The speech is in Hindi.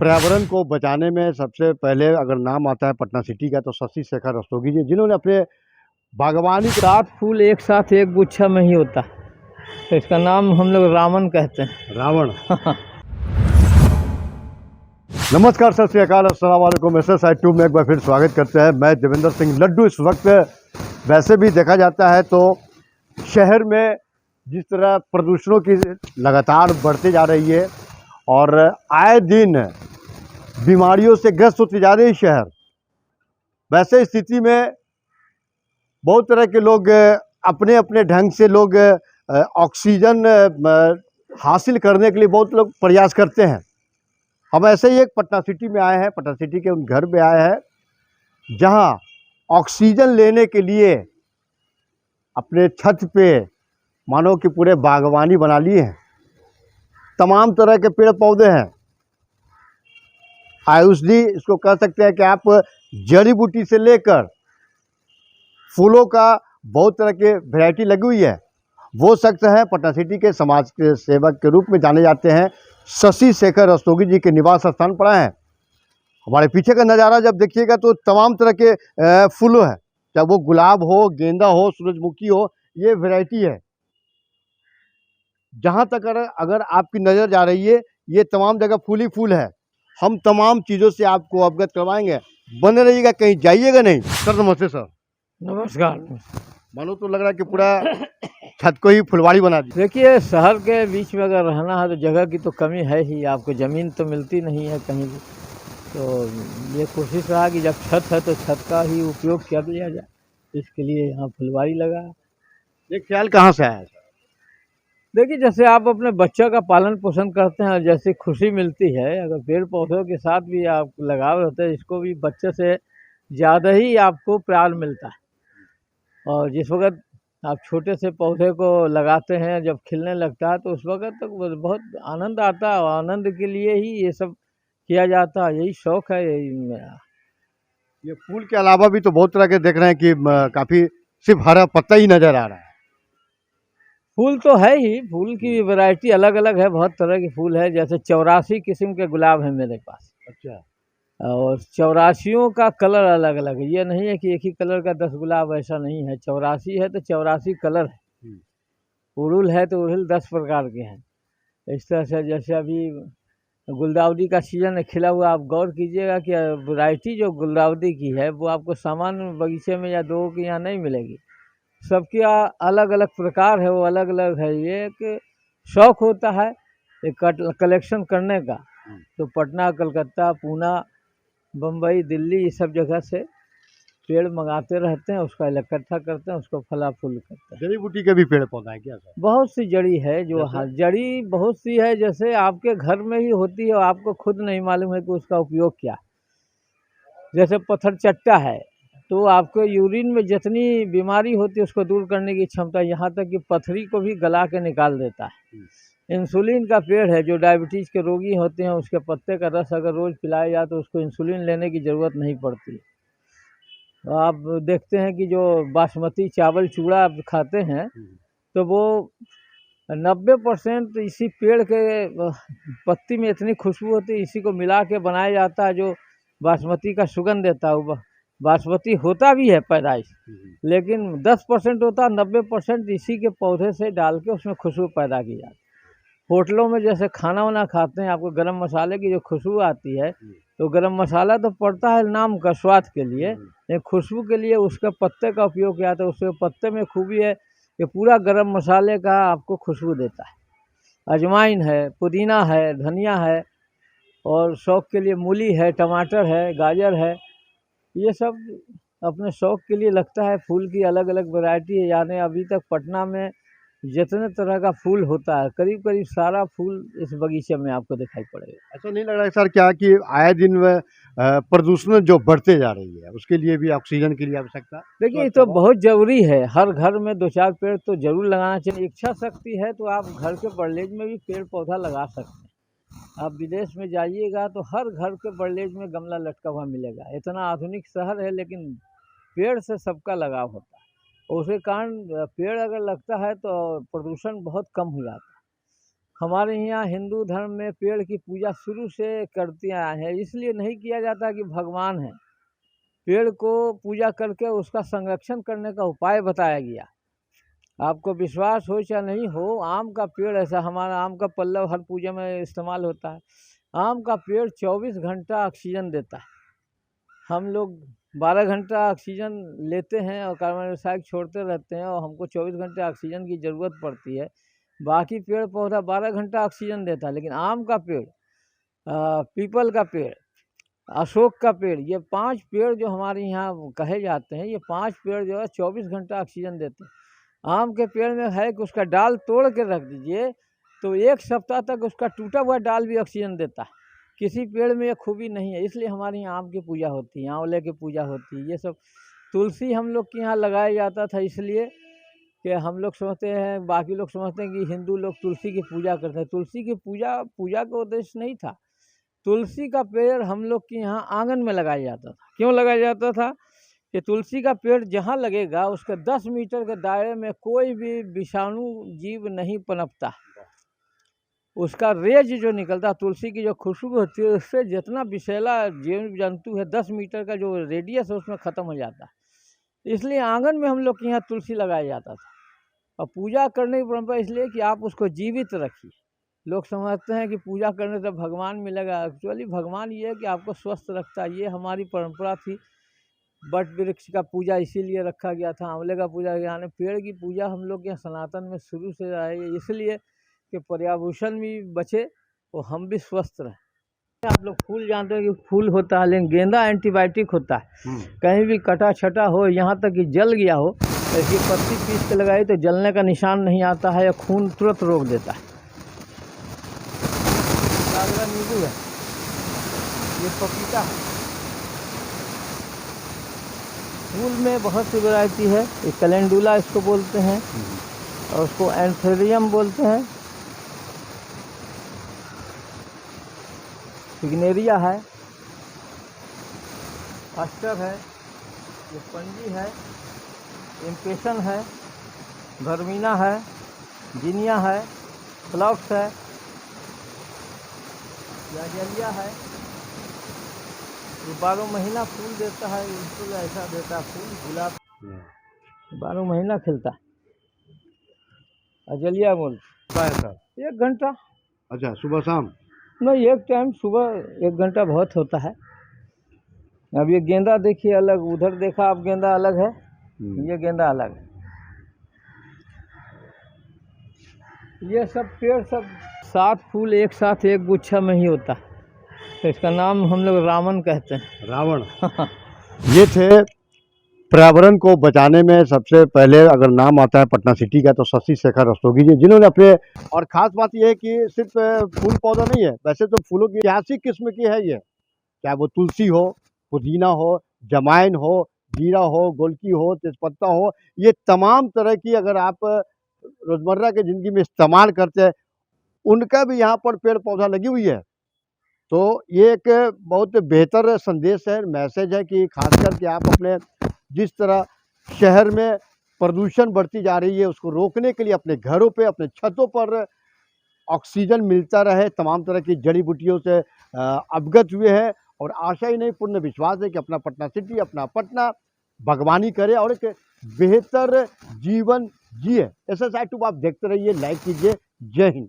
पर्यावरण को बचाने में सबसे पहले अगर नाम आता है पटना सिटी का तो शशि शेखर रस्तोगी जी, जिन्होंने अपने बागवानी के 7 फूल एक साथ एक गुच्छा में ही होता, तो इसका नाम हम लोग रावण कहते हैं। रावण। नमस्कार, सत श्री अकाल, अस्सलाम वालेकुम। SSI2 में एक बार फिर स्वागत करते हैं। मैं देवेंद्र सिंह लड्डू। इस वक्त वैसे भी देखा जाता है तो शहर में जिस तरह प्रदूषणों की लगातार बढ़ती जा रही है और आए दिन बीमारियों से ग्रस्त होती जा रही है शहर, वैसे स्थिति में बहुत तरह के लोग अपने अपने ढंग से लोग ऑक्सीजन हासिल करने के लिए बहुत लोग प्रयास करते हैं। हम ऐसे ही एक पटना सिटी में आए हैं, पटना सिटी के उन घर में आए हैं जहां ऑक्सीजन लेने के लिए अपने छत पे मानो कि पूरे बागवानी बना लिए हैं। तमाम तरह के पेड़ पौधे हैं। आयुषी इसको कह सकते हैं कि आप जड़ी बूटी से लेकर फूलों का बहुत तरह के वैरायटी लगी हुई है। वो शख्स हैं पटना सिटी के समाज के सेवक के रूप में जाने जाते हैं, शशि शेखर रस्तोगी जी के निवास स्थान पर आए हैं। हमारे पीछे का नज़ारा जब देखिएगा तो तमाम तरह के फूलों हैं, चाहे वो गुलाब हो, गेंदा हो, सूरजमुखी हो, ये वैरायटी है। जहाँ तक अगर आपकी नज़र जा रही है, ये तमाम जगह फूल ही फूल है। हम तमाम चीज़ों से आपको अवगत करवाएंगे, बने रहिएगा, कहीं जाइएगा नहीं। सर नमस्ते। सर नमस्कार। मानो तो लग रहा है कि पूरा छत को ही फुलवाड़ी बना दी। देखिए, शहर के बीच में अगर रहना है तो जगह की तो कमी है ही, आपको ज़मीन तो मिलती नहीं है कहीं भी। तो ये कोशिश रहा कि जब छत है तो छत का ही उपयोग कर लिया जाए, इसके लिए यहाँ फुलवाड़ी लगा है। ये ख्याल कहाँ से आया? देखिए, जैसे आप अपने बच्चों का पालन पोषण करते हैं, जैसे खुशी मिलती है, अगर पेड़ पौधों के साथ भी आप लगाव रहते हैं, इसको भी बच्चे से ज़्यादा ही आपको प्यार मिलता है। और जिस वक्त आप छोटे से पौधे को लगाते हैं, जब खिलने लगता है तो उस वक्त तक बहुत आनंद आता है, और आनंद के लिए ही ये सब किया जाता है। यही शौक़ है, यही मेरा। ये फूल के अलावा भी तो बहुत तरह के देख रहे हैं कि काफ़ी सिर्फ हरा पत्ता ही नज़र आ रहा है। फूल तो है ही, फूल की वैरायटी अलग अलग है, बहुत तरह के फूल है। जैसे 84 किस्म के गुलाब हैं मेरे पास। अच्छा। और 84 का कलर अलग अलग है। ये नहीं है कि एक ही कलर का 10 गुलाब, ऐसा नहीं है। 84 है तो 84 कलर है। उड़हुल है तो उड़हुल 10 प्रकार के हैं। इस तरह से जैसे अभी गुलदाउदी का सीजन है, खिला हुआ, आप गौर कीजिएगा कि वैरायटी जो गुलदाउदी की है वो आपको सामान्य बगीचे में या दो के यहाँ नहीं मिलेगी। सबके अलग अलग प्रकार है, वो अलग अलग है। ये एक शौक़ होता है एक कलेक्शन करने का। तो पटना, कलकत्ता, पूना, बम्बई, दिल्ली, ये सब जगह से पेड़ मंगाते रहते हैं, उसका इकट्ठा करते हैं, उसको फला फूल करते हैं। जड़ी बूटी के भी पेड़ पौधा है क्या सर? बहुत सी जड़ी है जो जड़ी बहुत सी है, जैसे आपके घर में ही होती है और आपको खुद नहीं मालूम है कि उसका उपयोग क्या है। जैसे पत्थर चट्टा है तो आपको यूरिन में जितनी बीमारी होती है उसको दूर करने की क्षमता, यहाँ तक कि पथरी को भी गला के निकाल देता है। इंसुलिन का पेड़ है, जो डायबिटीज़ के रोगी होते हैं उसके पत्ते का रस अगर रोज़ पिलाया जाए तो उसको इंसुलिन लेने की ज़रूरत नहीं पड़ती। तो आप देखते हैं कि जो बासमती चावल चूड़ा आप खाते हैं तो वो 90% इसी पेड़ के पत्ती में इतनी खुशबू होती है, इसी को मिला के बनाया जाता है, जो बासमती का सुगंध देता है। बासमती होता भी है पैदाइश, लेकिन 10% होता है, 90% इसी के पौधे से डाल के उसमें खुशबू पैदा की जाती है। होटलों में जैसे खाना वाना खाते हैं, आपको गरम मसाले की जो खुशबू आती है, तो गरम मसाला तो पड़ता है नाम का स्वाद के लिए, लेकिन खुशबू के लिए उसके पत्ते का उपयोग किया जाता है। उसके पत्ते में खूबी है कि पूरा गरम मसाले का आपको खुशबू देता है। अजवाइन है, पुदीना है, धनिया है, और शौक़ के लिए मूली है, टमाटर है, गाजर है। ये सब अपने शौक़ के लिए लगता है। फूल की अलग अलग वैरायटी है, यानी अभी तक पटना में जितने तरह का फूल होता है करीब करीब सारा फूल इस बगीचे में आपको दिखाई पड़ेगा। ऐसा नहीं लग रहा है सर क्या कि आए दिन प्रदूषण जो बढ़ते जा रही है उसके लिए भी ऑक्सीजन की लिए आवश्यकता? देखिए, ये तो बहुत ज़रूरी है, हर घर में 2-4 पेड़ तो ज़रूर लगाना चाहिए। इच्छा शक्ति है तो आप घर के बरलेज में भी पेड़ पौधा लगा सकते हैं। आप विदेश में जाइएगा तो हर घर के बरलेज में गमला लटका हुआ मिलेगा। इतना आधुनिक शहर है लेकिन पेड़ से सबका लगाव होता है, और उसके कारण पेड़ अगर लगता है तो प्रदूषण बहुत कम हो जाता है। हमारे यहाँ हिंदू धर्म में पेड़ की पूजा शुरू से करते आए हैं। इसलिए नहीं किया जाता कि भगवान है, पेड़ को पूजा करके उसका संरक्षण करने का उपाय बताया गया। आपको विश्वास हो या नहीं हो, आम का पेड़ ऐसा, हमारा आम का पल्लव हर पूजा में इस्तेमाल होता है। आम का पेड़ 24 घंटा ऑक्सीजन देता है। हम लोग 12 घंटा ऑक्सीजन लेते हैं और कार्बन डाइऑक्साइड छोड़ते रहते हैं, और हमको 24 घंटे ऑक्सीजन की ज़रूरत पड़ती है। बाकी पेड़ पौधा 12 घंटा ऑक्सीजन देता है, लेकिन आम का पेड़, पीपल का पेड़, अशोक का पेड़, ये 5 पेड़ जो हमारे यहाँ कहे जाते हैं, ये 5 पेड़ जो है 24 घंटा ऑक्सीजन देते हैं। आम के पेड़ में है कि उसका डाल तोड़ के रख दीजिए तो 1 सप्ताह तक उसका टूटा हुआ डाल भी ऑक्सीजन देता है। किसी पेड़ में ये खूबी नहीं है, इसलिए हमारे यहाँ आम की पूजा होती है, आंवले की पूजा होती है। ये सब तुलसी हम लोग के यहाँ लगाया जाता था, इसलिए कि हम लोग समझते हैं, बाकी लोग समझते हैं कि हिंदू लोग तुलसी की पूजा करते हैं। तुलसी की पूजा का उद्देश्य नहीं था। तुलसी का पेड़ हम लोग के यहाँ आंगन में लगाया जाता था। क्यों लगाया जाता था कि तुलसी का पेड़ जहाँ लगेगा उसके 10 मीटर के दायरे में कोई भी विषाणु जीव नहीं पनपता। उसका रेज जो निकलता, तुलसी की जो खुशबू होती है, उससे जितना विषैला जीव जंतु है 10 मीटर का जो रेडियस है उसमें ख़त्म हो जाता है। इसलिए आंगन में हम लोग के यहाँ तुलसी लगाया जाता था। और पूजा करने की परंपरा इसलिए कि आप उसको जीवित रखिए। लोग समझते हैं कि पूजा करने से भगवान मिलेगा। एक्चुअली भगवान ये है कि आपको स्वस्थ रखता है। ये हमारी परंपरा थी। बट वृक्ष का पूजा इसीलिए रखा गया था, आंवले का पूजा, यानी पेड़ की पूजा हम लोग के सनातन में शुरू से रही है, इसलिए कि पर्यावरण भी बचे और हम भी स्वस्थ रहें। आप लोग फूल जानते हैं कि फूल होता है, लेकिन गेंदा एंटीबायोटिक होता है। कहीं भी कटा छटा हो, यहाँ तक कि जल गया हो, तो इसकी पत्ती पीस के लगाई तो जलने का निशान नहीं आता है, या खून तुरंत रोक देता है। नींबू है, ये पपीता है। फूल में बहुत सी वैरायटी है। ये कैलेंडुला इसको बोलते हैं, और उसको एंथेरियम बोलते हैं। सिग्नेरिया है, अस्टर है, ये पंजी है, इम्पेशन है, भरमीना है, जिनिया है, फ्लॉक्स है, याजलिया है। ये 12 महीना फूल देता है। बिल्कुल ऐसा देता है फूल, गुलाब 12 महीना खिलता है। अजलिया बोलते है सर। 1 घंटा। अच्छा, सुबह शाम? नहीं, एक टाइम सुबह 1 घंटा बहुत होता है। अब ये गेंदा देखिए अलग, उधर देखा आप गेंदा अलग है, ये गेंदा अलग है। ये सब पेड़ सब 7 फूल एक साथ एक गुच्छा में ही होता है, तो इसका नाम हम लोग रावण कहते हैं। रावण। ये थे पर्यावरण को बचाने में सबसे पहले अगर नाम आता है पटना सिटी का तो शशि शेखर रस्तोगी जी, जिन्होंने अपने, और ख़ास बात यह है कि सिर्फ फूल पौधा नहीं है, वैसे तो फूलों की 86 किस्म की है ये, चाहे वो तुलसी हो, पुदीना हो, जमाइन हो, जीरा हो, गोलकी हो, तेज़पत्ता हो, ये तमाम तरह की अगर आप रोज़मर्रा की ज़िंदगी में इस्तेमाल करते हैं, उनका भी यहाँ पर पेड़ पौधा लगी हुई है। तो ये एक बहुत बेहतर संदेश है, मैसेज है कि खासकर कि आप अपने, जिस तरह शहर में प्रदूषण बढ़ती जा रही है उसको रोकने के लिए अपने घरों पे, अपने छतों पर ऑक्सीजन मिलता रहे, तमाम तरह की जड़ी बूटियों से अवगत हुए हैं, और आशा ही नहीं पूर्ण विश्वास है कि अपना पटना सिटी, अपना पटना बागवानी करे और एक बेहतर जीवन जिए। SSI 2 आप देखते रहिए, लाइक कीजिए। जय हिंद।